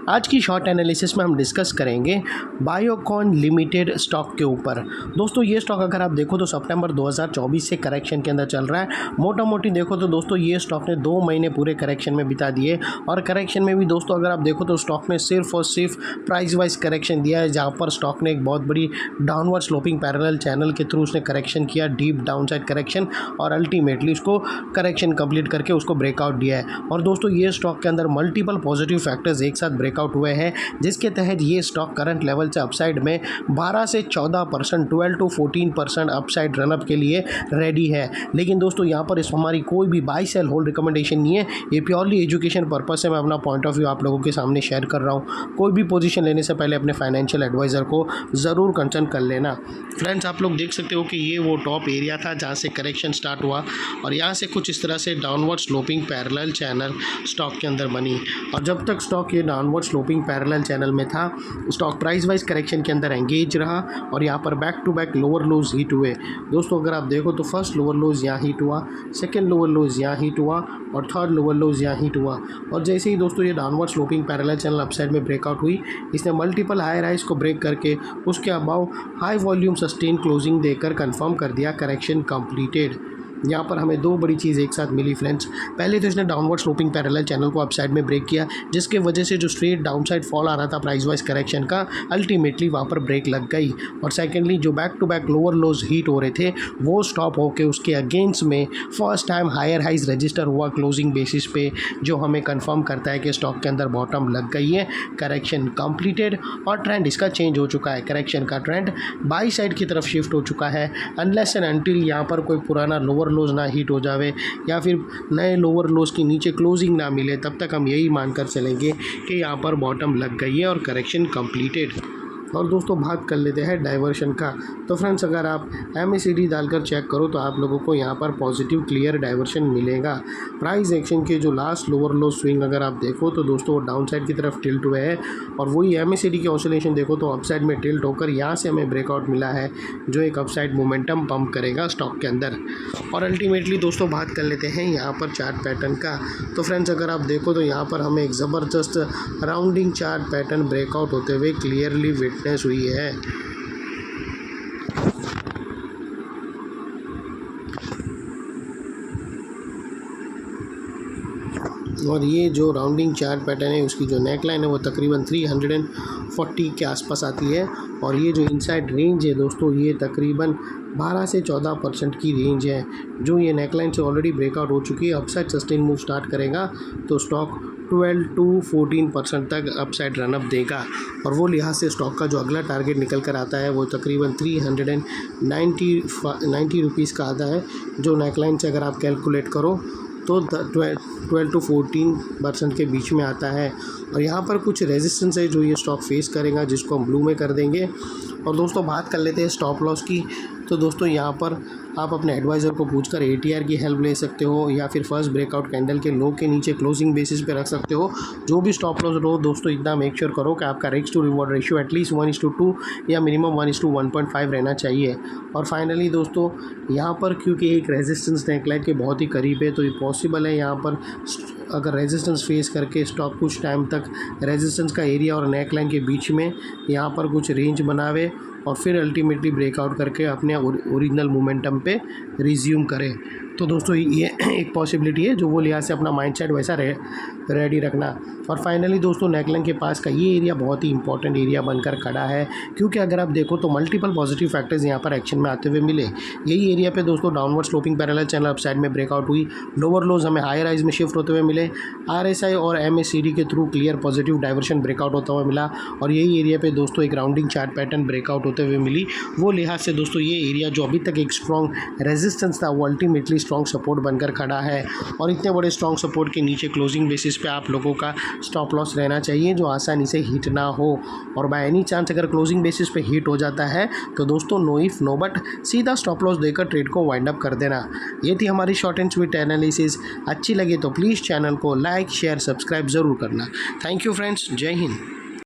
आज की short analysis में हम डिस्कस करेंगे बायोकॉन लिमिटेड स्टॉक के ऊपर। दोस्तों ये स्टॉक अगर आप देखो तो सितंबर 2024 से करेक्शन के अंदर चल रहा है। मोटा मोटी देखो तो दोस्तों ये स्टॉक ने 2 महीने पूरे करेक्शन में बिता दिए और करेक्शन में भी दोस्तों अगर आप देखो तो स्टॉक ने सिर्फ और सिर्फ प्राइस वाइज करेक्शन दिया है, जहाँ पर स्टॉक ने एक बहुत बड़ी डाउनवर्ड स्लोपिंग पैरेलल चैनल के थ्रू उसने करेक्शन किया, डीप डाउनसाइड करेक्शन, और अल्टीमेटली उसको करेक्शन कंप्लीट करके उसको ब्रेकआउट दिया है। और दोस्तों ये स्टॉक के अंदर मल्टीपल पॉजिटिव फैक्टर्स एक साथ ब्रेकआउट हुए हैं, जिसके तहत ये स्टॉक करंट लेवल से अपसाइड में 12 से 14%, 12 to 14% अपसाइड रनअप के लिए रेडी है। लेकिन दोस्तों यहाँ पर इस हमारी कोई भी बाई सेल होल्ड रिकमेंडेशन नहीं है, ये प्योरली एजुकेशन पर्पज से मैं अपना पॉइंट ऑफ व्यू आप लोगों के सामने शेयर कर रहा हूँ। कोई भी पोजीशन लेने से पहले अपने फाइनेंशियल एडवाइज़र को ज़रूर कंसल्ट कर लेना। फ्रेंड्स आप लोग देख सकते हो कि ये वो टॉप एरिया था जहाँ से करेक्शन स्टार्ट हुआ और यहाँ से कुछ इस तरह से downward sloping parallel channel stock के अंदर बनी, और जब तक स्टॉक ये डाउनवर्ड स्लोपिंग पैरेलल चैनल में था स्टॉक प्राइस वाइज करेक्शन के अंदर एंगेज रहा और यहाँ पर back to back lower lows hit हुए। दोस्तों अगर आप देखो तो फर्स्ट लोअर लोज यहाँ हिट हुआ, सेकंड लोअर लोज यहाँ हिट हुआ और थर्ड लोअर लोज यहाँ हिट हुआ। और जैसे ही दोस्तों ये downward sloping parallel channel upside में ब्रेकआउट हुई, इसने मल्टीपल हायर हाइज को ब्रेक करके उसके above high volume sustain closing देकर कंफर्म कर दिया करेक्शन कंप्लीटेड। यहाँ पर हमें 2 बड़ी चीज़ एक साथ मिली फ्रेंड्स। पहले तो इसने डाउनवर्ड स्लोपिंग पैरेलल चैनल को अपसाइड में ब्रेक किया, जिसके वजह से जो स्ट्रेट डाउनसाइड फॉल आ रहा था प्राइस वाइज करेक्शन का, अल्टीमेटली वहाँ पर ब्रेक लग गई। और सेकेंडली जो back to back lower lows hit हो रहे थे वो स्टॉप होकर उसके अगेंस्ट में first time higher highs register हुआ क्लोजिंग बेसिस पे, जो हमें कन्फर्म करता है कि स्टॉक के अंदर बॉटम लग गई है, करेक्शन कंप्लीटेड और ट्रेंड इसका चेंज हो चुका है। करेक्शन का ट्रेंड बाई साइड की तरफ शिफ्ट हो चुका है, अनलेस एंड अनटिल यहाँ पर कोई पुराना लोअर लोज ना हिट हो जावे या फिर नए लोअर लोज के नीचे क्लोजिंग ना मिले, तब तक हम यही मानकर चलेंगे कि यहाँ पर बॉटम लग गई है और करेक्शन कंप्लीटेड। और दोस्तों बात कर लेते हैं डाइवर्शन का। तो फ्रेंड्स अगर आप MACD डालकर चेक करो तो आप लोगों को यहाँ पर पॉजिटिव क्लियर डाइवर्शन मिलेगा। प्राइस एक्शन के जो लास्ट लोअर लो स्विंग अगर आप देखो तो दोस्तों वो डाउन साइड की तरफ टिल्ट हुए हैं, और वही MACD की ऑसिलेशन देखो तो अपसाइड में टिल्ट होकर यहाँ से हमें ब्रेकआउट मिला है, जो एक अपसाइड मोमेंटम पंप करेगा स्टॉक के अंदर। और अल्टीमेटली दोस्तों बात कर लेते हैं यहाँ पर चार्ट पैटर्न का। तो फ्रेंड्स अगर आप देखो तो यहाँ पर हमें एक ज़बरदस्त राउंडिंग चार्ट पैटर्न ब्रेकआउट होते हुए क्लियरली विटनेस हुई है। और ये जो राउंडिंग चार्ट पैटर्न है उसकी जो नेकलाइन है वो तकरीबन 340 के आसपास आती है, और ये जो इनसाइड रेंज है दोस्तों ये तकरीबन 12 से 14% की रेंज है, जो ये नेकलाइन से ऑलरेडी ब्रेकआउट हो चुकी है। अपसाइड सस्टेन मूव स्टार्ट करेगा तो स्टॉक 12 to 14% तक अपसाइड रनअप देगा, और वो लिहाज से स्टॉक का जो अगला टारगेट निकल कर आता है वो तकरीबन 390 रुपीज़ का आता है, जो नेकलाइन से अगर आप कैलकुलेट करो तो 12 to 14% के बीच में आता है। और यहाँ पर कुछ रेजिस्टेंस है जो ये स्टॉक फेस करेगा, जिसको हम ब्लू में कर देंगे। और दोस्तों बात कर लेते हैं स्टॉप लॉस की। तो दोस्तों यहाँ पर आप अपने एडवाइज़र को पूछकर ATR की हेल्प ले सकते हो, या फिर फर्स्ट ब्रेकआउट कैंडल के लो के नीचे क्लोजिंग बेसिस पे रख सकते हो। जो भी स्टॉप लॉस लो दोस्तों इतना मेक श्योर करो कि आपका risk to reward ratio at least 1:2 या मिनिमम 1:1.5 रहना चाहिए। और फाइनली दोस्तों यहाँ पर क्योंकि एक रेजिस्टेंस नेकलाइन के बहुत ही करीब है, तो ये पॉसिबल है यहाँ पर अगर रेजिस्टेंस फेस करके स्टॉक कुछ टाइम तक रेजिस्टेंस का एरिया और नेकलाइन के बीच में यहाँ पर कुछ रेंज बनावे और फिर अल्टीमेटली ब्रेकआउट करके अपने ओरिजिनल मोमेंटम पे रिज्यूम करें। तो दोस्तों ये एक पॉसिबिलिटी है, जो वो लिहाज से अपना माइंडसेट वैसा रेडी रखना। और फाइनली दोस्तों नेकलाइन के पास का ये एरिया बहुत ही इंपॉर्टेंट एरिया बनकर खड़ा है, क्योंकि अगर आप देखो तो मल्टीपल पॉजिटिव फैक्टर्स यहाँ पर एक्शन में आते हुए मिले। यही एरिया पे दोस्तों downward sloping parallel channel upside में ब्रेकआउट हुई, लोअर लोज हमें हायर हाइज में शिफ्ट होते हुए मिले, RSI और MACD के through clear positive diversion breakout होता हुआ मिला, और यही एरिया पे दोस्तों एक राउंडिंग चार्ट पैटर्न ब्रेकआउट होते हुए मिली। वो लिहाज से दोस्तों ये एरिया जो अभी तक एक स्ट्रॉन्ग रेजिस्टेंस था वो अल्टीमेटली स्ट्रॉन्ग सपोर्ट बनकर खड़ा है, और इतने बड़े स्ट्रॉन्ग सपोर्ट के नीचे क्लोजिंग बेसिस पे आप लोगों का स्टॉप लॉस रहना चाहिए, जो आसानी से हिट ना हो। और बाय एनी चांस अगर क्लोजिंग बेसिस पे हिट हो जाता है तो दोस्तों नो इफ नो बट सीधा स्टॉप लॉस देकर ट्रेड को वाइंड अप कर देना। ये थी हमारी शॉर्ट एंड स्वीट एनालिसिस। अच्छी लगे तो प्लीज़ चैनल को लाइक शेयर सब्सक्राइब ज़रूर करना। थैंक यू फ्रेंड्स, जय हिंद।